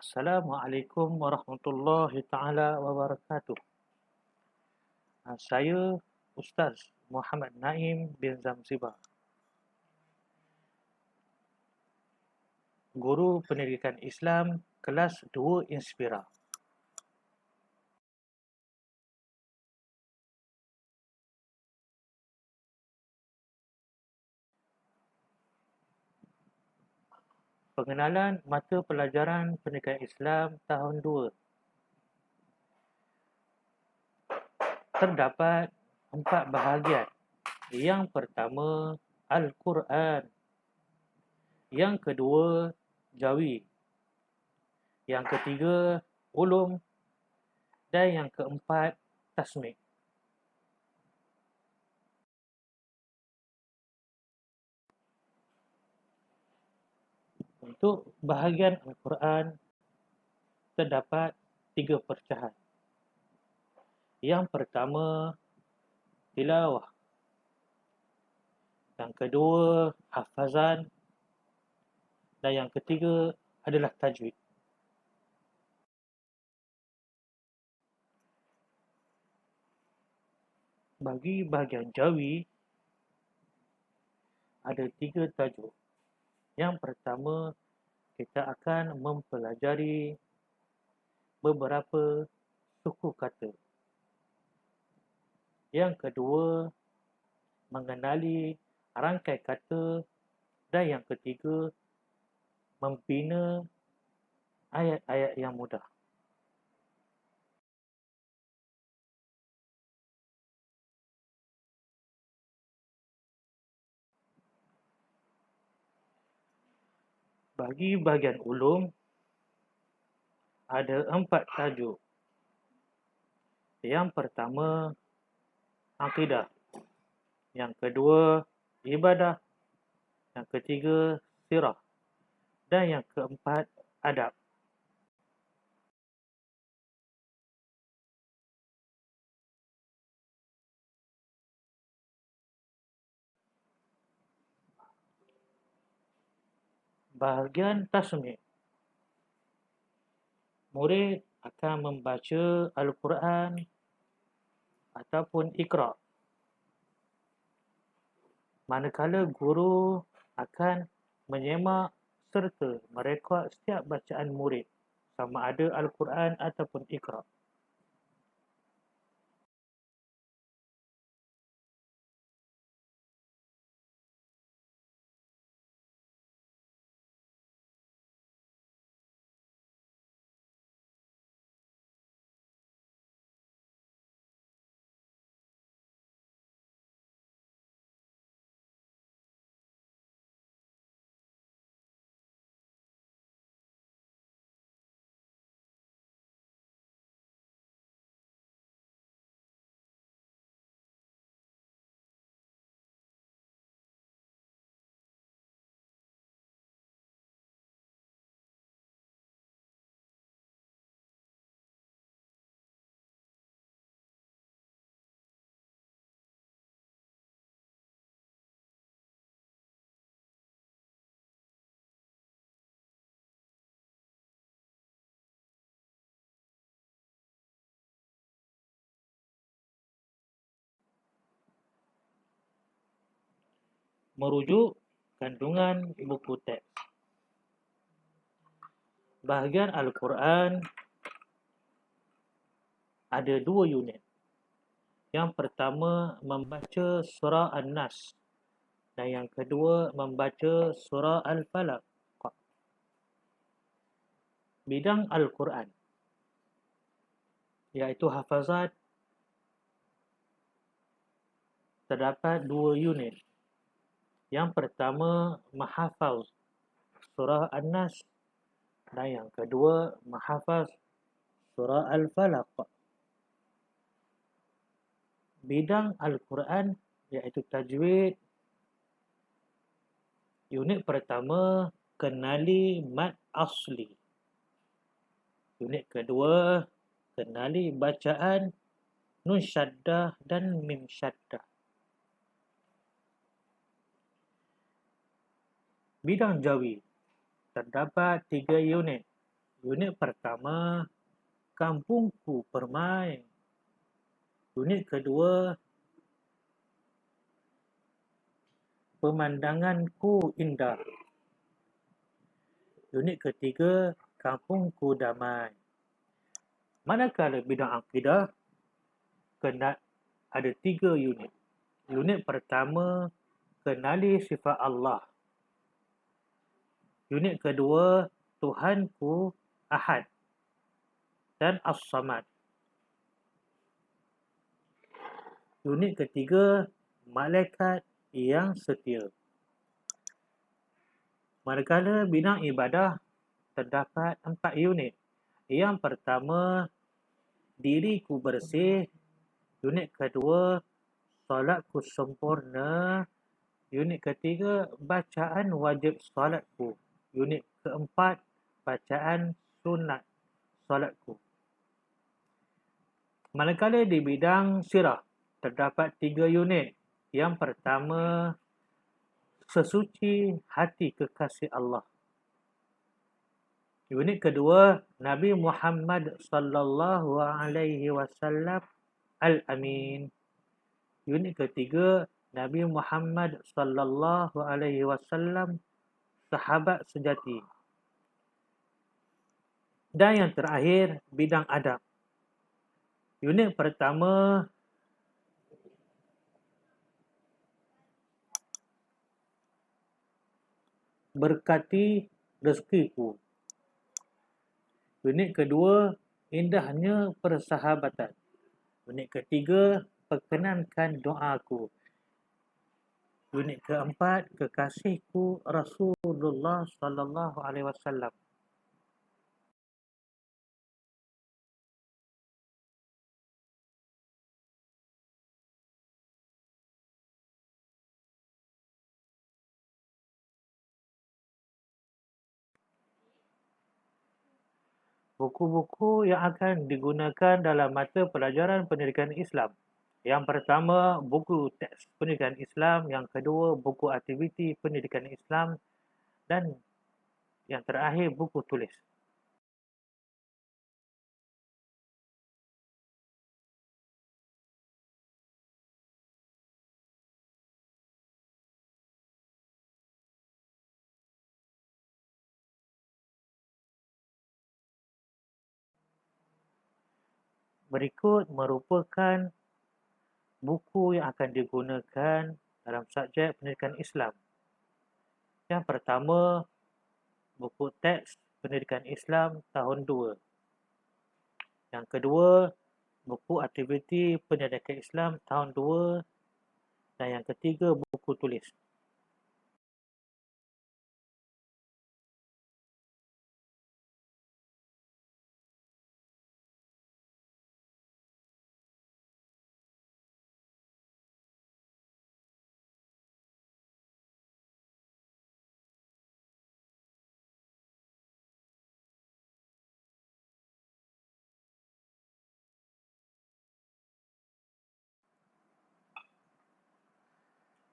Assalamualaikum warahmatullahi taala wabarakatuh. Saya Ustaz Muhammad Naim bin Zamzibar, Guru Pendidikan Islam kelas 2 Inspira. Pengenalan mata pelajaran Pendidikan Islam tahun 2. Terdapat 4 bahagian. Yang pertama, Al-Quran. Yang kedua, Jawi. Yang ketiga, Ulum. Dan yang keempat, Tasmik. Untuk bahagian Al-Quran, terdapat 3 pecahan. Yang pertama, tilawah. Yang kedua, hafazan. Dan yang ketiga adalah tajwid. Bagi bahagian Jawi, ada 3 tajuk. Yang pertama, kita akan mempelajari beberapa suku kata. Yang kedua, mengenali rangkai kata. Dan yang ketiga, membina ayat-ayat yang mudah. Bagi bahagian ulum, ada 4 tajuk. Yang pertama, akidah. Yang kedua, ibadah. Yang ketiga, sirah. Dan yang keempat, adab. Bahagian tasmi'. Murid akan membaca Al-Quran ataupun Iqra'. Manakala guru akan menyemak serta merekod setiap bacaan murid, sama ada Al-Quran ataupun Iqra'. Merujuk kandungan buku teks. Bahagian Al-Quran ada 2 unit. Yang pertama, membaca surah An-Nas. Dan yang kedua, membaca surah Al-Falaq. Bidang Al-Quran, iaitu hafazat, terdapat 2 unit. Yang pertama, menghafaz surah An-Nas. Dan yang kedua, menghafaz surah Al-Falaq. Bidang Al-Quran, iaitu tajwid. Unit pertama, kenali mad asli. Unit kedua, kenali bacaan nun syaddah dan mim syaddah. Bidang Jawi, terdapat 3 unit. Unit pertama, kampungku permai. Unit kedua, pemandanganku indah. Unit ketiga, kampungku damai. Manakala bidang akidah, kena ada 3 unit. Unit pertama, kenali sifat Allah. Unit kedua, Tuhanku Ahad dan As-Samad. Unit ketiga, malaikat yang setia. Manakala bidang ibadah, terdapat 4 unit. Yang pertama, diriku bersih. Unit kedua, solatku sempurna. Unit ketiga, bacaan wajib solatku. Unit keempat, bacaan sunat solatku. Manakala di bidang sirah, terdapat 3 unit. Yang pertama, sesuci hati kekasih Allah. Unit kedua, Nabi Muhammad sallallahu alaihi wasallam Al-Amin. Unit ketiga, Nabi Muhammad sallallahu alaihi wasallam sahabat sejati. Dan yang terakhir, bidang adab. Unit pertama, berkati rezekiku. Unit kedua, indahnya persahabatan. Unit ketiga, perkenankan doaku. Unit keempat, kekasihku Rasulullah sallallahu alaihi wasallam. Buku-buku yang akan digunakan dalam mata pelajaran pendidikan Islam. Yang pertama, buku teks pendidikan Islam. Yang kedua, buku aktiviti pendidikan Islam. Dan yang terakhir, buku tulis. Berikut merupakan buku yang akan digunakan dalam subjek pendidikan Islam. Yang pertama, buku teks pendidikan Islam tahun 2. Yang kedua, buku aktiviti pendidikan Islam tahun 2. Dan yang ketiga, buku tulis.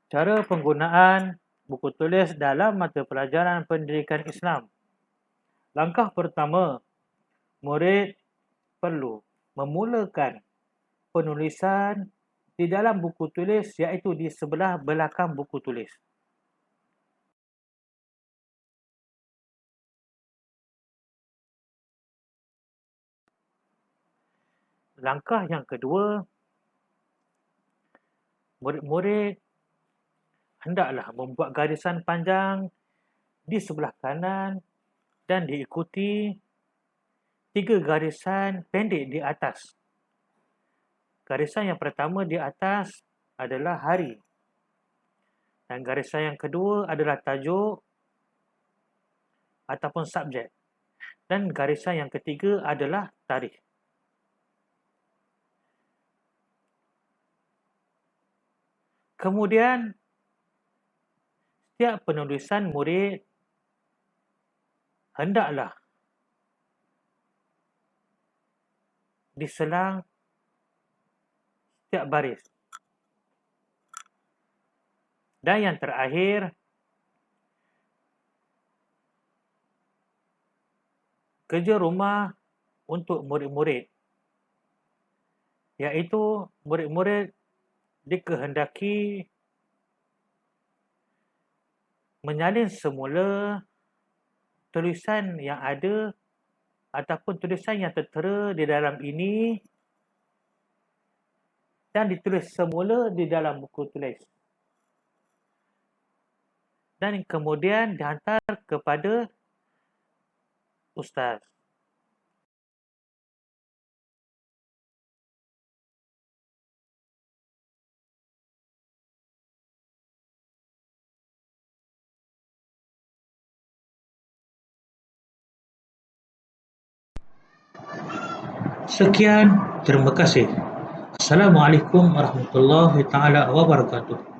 Cara penggunaan buku tulis dalam mata pelajaran pendidikan Islam. Langkah pertama, murid perlu memulakan penulisan di dalam buku tulis, iaitu di sebelah belakang buku tulis. Langkah yang kedua, murid-murid hendaklah membuat garisan panjang di sebelah kanan dan diikuti 3 garisan pendek di atas. Garisan yang pertama di atas adalah hari. Dan garisan yang kedua adalah tajuk ataupun subjek. Dan garisan yang ketiga adalah tarikh. Kemudian, setiap penulisan murid hendaklah diselang setiap baris. Dan yang terakhir, kerja rumah untuk murid-murid, iaitu murid-murid dikehendaki menyalin semula tulisan yang ada ataupun tulisan yang tertera di dalam ini dan ditulis semula di dalam buku tulis. Dan kemudian dihantar kepada ustaz. Sekian, terima kasih. Assalamualaikum warahmatullahi taala wabarakatuh.